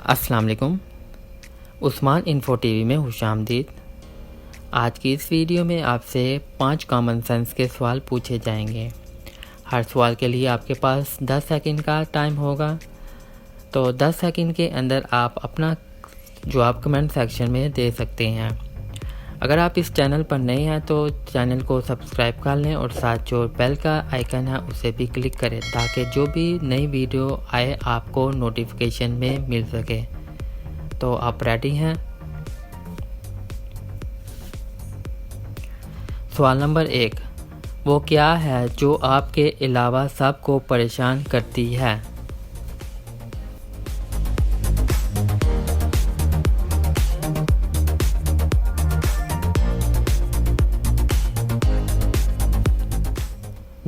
अस्सलाम वालेकुम। Usman info TV में खुशामदीद। आज की इस वीडियो में आपसे 5 कॉमन सेंस के सवाल पूछे जाएंगे। हर सवाल के लिए आपके पास 10 सेकंड का टाइम होगा, तो 10 सेकंड के अंदर आप अपना जवाब कमेंट सेक्शन में दे सकते हैं। अगर आप इस चैनल पर नए हैं तो चैनल को सब्सक्राइब कर लें और साथ जो बेल का आइकन है उसे भी क्लिक करें ताकि जो भी नई वीडियो आए आपको नोटिफिकेशन में मिल सके। तो आप रेडी हैं? सवाल नंबर 1, वो क्या है जो आपके अलावा सबको परेशान करती है?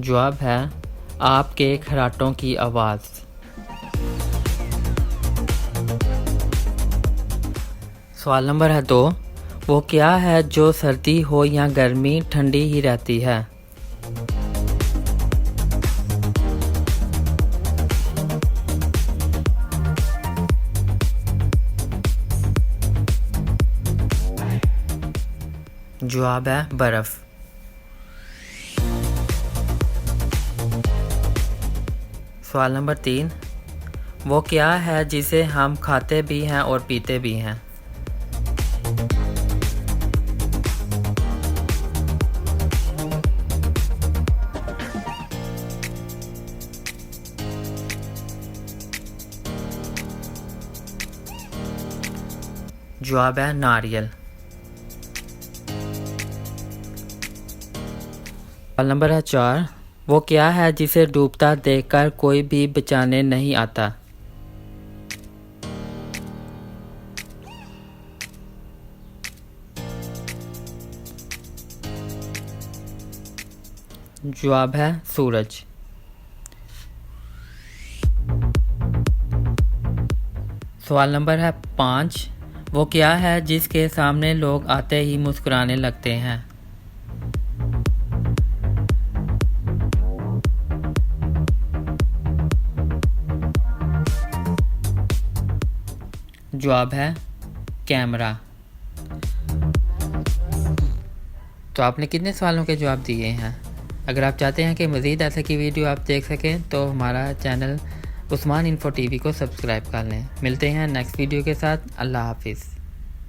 जवाब है आपके खर्राटों की आवाज़। सवाल नंबर है 2, वो क्या है जो सर्दी हो या गर्मी ठंडी ही रहती है? जवाब है बर्फ़। सवाल नंबर 3, वो क्या है जिसे हम खाते भी हैं और पीते भी हैं? जवाब है नारियल। सवाल नंबर है 4, वो क्या है जिसे डूबता देखकर कोई भी बचाने नहीं आता? जवाब है सूरज। सवाल नंबर है 5, वो क्या है जिसके सामने लोग आते ही मुस्कुराने लगते हैं? जवाब है कैमरा। तो आपने कितने सवालों के जवाब दिए हैं? अगर आप चाहते हैं कि मज़ीद ऐसे की वीडियो आप देख सकें तो हमारा चैनल उस्मान इन्फो टीवी को सब्सक्राइब कर लें। मिलते हैं नेक्स्ट वीडियो के साथ। अल्लाह हाफिज़।